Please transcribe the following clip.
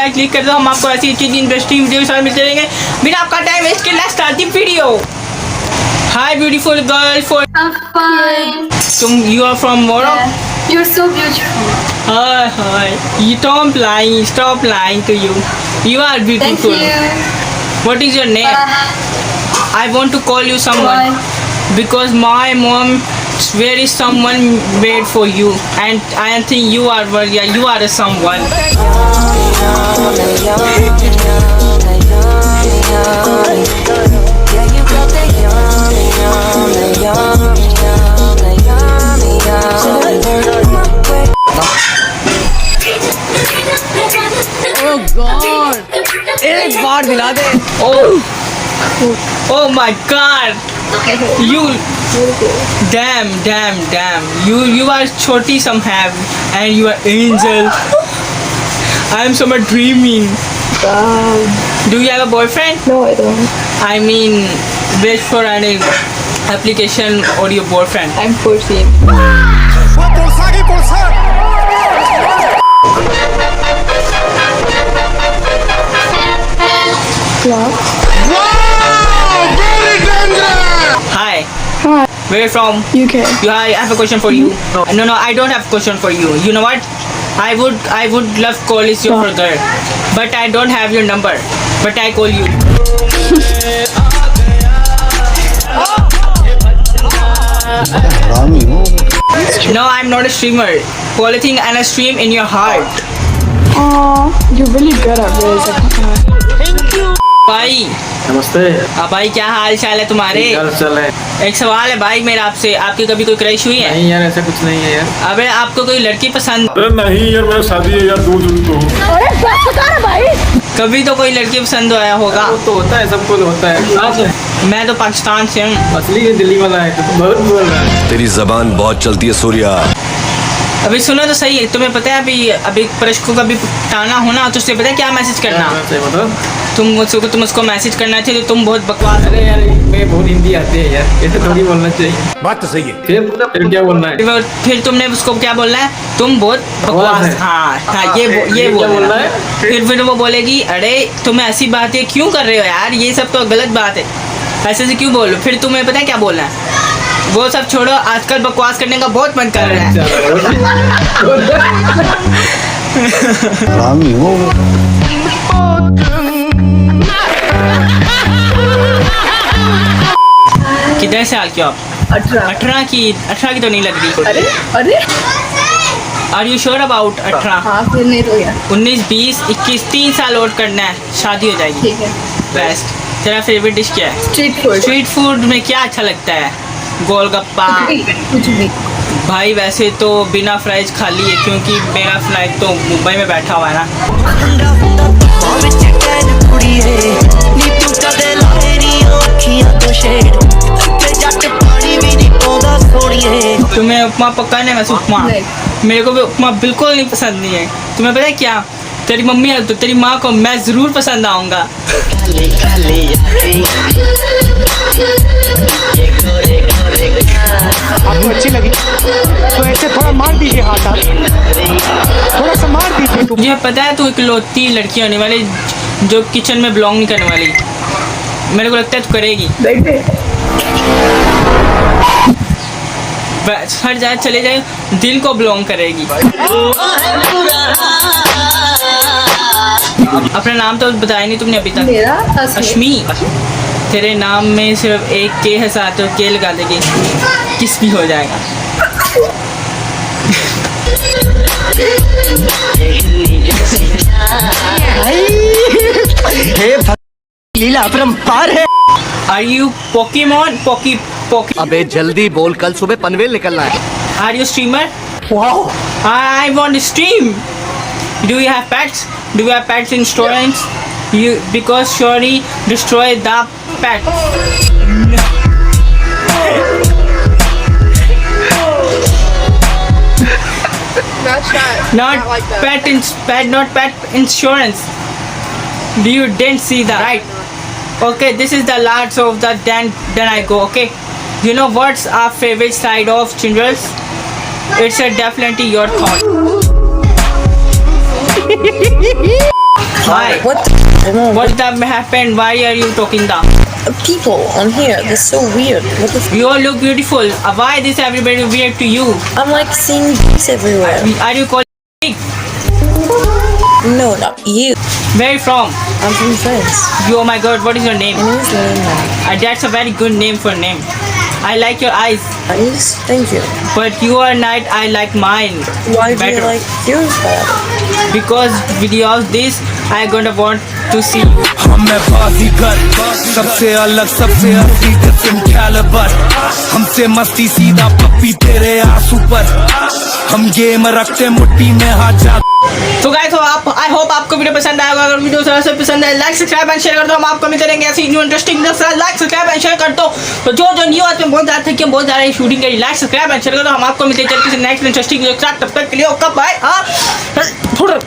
Subscribe click कर दो। हम आपको ऐसी अच्छी इंटरेस्टिंग वीडियो के साथ मिलते रहेंगे बिना आपका टाइम वेस्ट के। Let's start the video. Hi beautiful girl for I'm fine. you are from Morocco? Yeah. You're so beautiful. Hi. You stop lying to you. You are beautiful. Thank you. What is your name? I want to call you someone. Why? Because my mom where is someone made for you and I think you are you are a someone. Oh God! एक बार दिला दे। Oh my God! You damn you are choti somehow and you are angel. I am so much dreaming. Do you have a boyfriend? No, I don't. I mean wait for an application or your boyfriend. I'm 14. Class. Hi. Hi. Where from? UK. I have a question for you. No, I don't have a question for you. You know what? I would love call is your brother, but I don't have your number. But I call you. No, I'm not a streamer. Polythene and a stream in your heart. Aw, you're really good at this. भाई नमस्ते। भाई क्या हाल चाल है तुम्हारे? क्या चल है? एक सवाल है भाई मेरा आपसे, आपकी कभी कोई क्रश हुई है? नहीं यार, ऐसा कुछ नहीं है यार। अबे आपको कोई लड़की पसंद? अरे नहीं यार, मेरा शादी है यार, दूर दूर तो। अरे बस बता रहा भाई। कभी तो कोई लड़की पसंद आया होगा। वो तो होता है, सबको तो होता है। कहाँ से? मैं तो पाकिस्तान से हूँ। असली दिल्ली वाला है तो बहुत बोल रहा है। तेरी जबान बहुत चलती है सूर्या। अभी सुनो तो सही है, तुम्हें पता है अभी क्रश को कभी टाना हो ना तो उससे पता है क्या मैसेज करना? तुम उसको मैसेज करना चाहिए तो तुम बहुत बकवास। अरे यार मैं बहुत हिंदी आती है यार, ऐसे थोड़ी बोलना चाहिए। बात तो सही है। फिर क्या बोलना है? फिर तुमने उसको क्या बोलना है? तुम बहुत बकवास। हाँ ये बोलना है। फिर वो बोलेगी अरे तुम ऐसी बातें क्यों कर रहे हो यार, ये सब तो गलत बात है, ऐसे से क्यों बोलो। फिर तुम्हें पता है क्या बोलना है? वो सब छोड़ो, आजकल बकवास करने का बहुत मन कर रहा है। कितने साल की हो आप? 18 की तो नहीं लग रही। अरे आर यू श्योर अबाउट 18? हाँ फिर नहीं तो यार 19, 20, 21, 3 साल और करना है, शादी हो जाएगी। ठीक है। बेस्ट। तेरा फेवरेट डिश क्या है? स्ट्रीट फूड में क्या अच्छा लगता है? गोलगप्पा? कुछ भी। भाई वैसे तो बिना फ्राइज खाली है क्योंकि मेरा फ्लाइट तो मुंबई में बैठा हुआ है ना। तुम्हें उपमा पकाने है? वैसे उपमा मेरे को भी उपमा बिल्कुल नहीं पसंद नहीं है। तुम्हें पता है क्या, तेरी मम्मी है तो तेरी माँ को मैं ज़रूर पसंद आऊँगा। आपको अच्छी लगी तो ऐसे थोड़ा मार दीजिए हाथ, आप थोड़ा सा मार दीजिए। मुझे पता है तू इकलौती लड़की होने वाली जो किचन में बिलोंग नहीं करने वाली। मेरे को लगता है तू करेगी। बस हर जाए चले जाए, दिल को बिलोंग करेगी। अपना नाम तो बताया नहीं तुमने अभी तक। मेरा अश्मी। तेरे नाम में सिर्फ एक के है साथ तो के लगा देगी, किस भी हो जाएगा। लीला अपरंपार है। Are you Pokemon? पोकी अबे जल्दी बोल, कल सुबह पनवेल निकलना है। Are you streamer? Wow, I want to stream. Do you have pets? Do you have pets in storage? You because surely destroy the pet. Not like that. Not pet insurance. You didn't see that, right? Okay, this is the last of the then I go. Okay, you know what's our favorite side of children's? It's definitely your thought. Why? What happened? Why are you talking down? People on here, they're so weird. What the You all look beautiful. Why this everybody weird to you? I'm like seeing dicks everywhere. Are you calling? No, not you. Where are you from? I'm from France. You, oh my God, what is your name? My name is Lena. That's a very good name for name. I like your eyes, Yes, thank you. but you are not. I like mine. Why do better. you like yours better? Because videos this I gonna want to see. हम मैं बाजीगर सबसे अलग सबसे असली different calibre हमसे मस्ती सीधा पप्पी तेरे आंसू पर हम गेम रखते मुट्ठी में हाथ जा तो गाइस तो आप आई होप आपको वीडियो पसंद आएगा अगर वीडियो थोड़ा सा पसंद है लाइक सब्सक्राइब एंड शेयर कर दो हम आपको मिलते रहेंगे ऐसी new interesting like subscribe and share कर दो तो जो न्यू आज में बहुत ज़्यादा थे कि हम बहुत ज़्यादा शूटिंग करी लाइक सब्सक्राइब एंड शेयर कर दो हम आपको मिलते हैं जल्दी से नेक्स्ट इंटरेस्टिंग वीडियो के साथ तब तक के लिए ओके बाय हाँ थोड़ा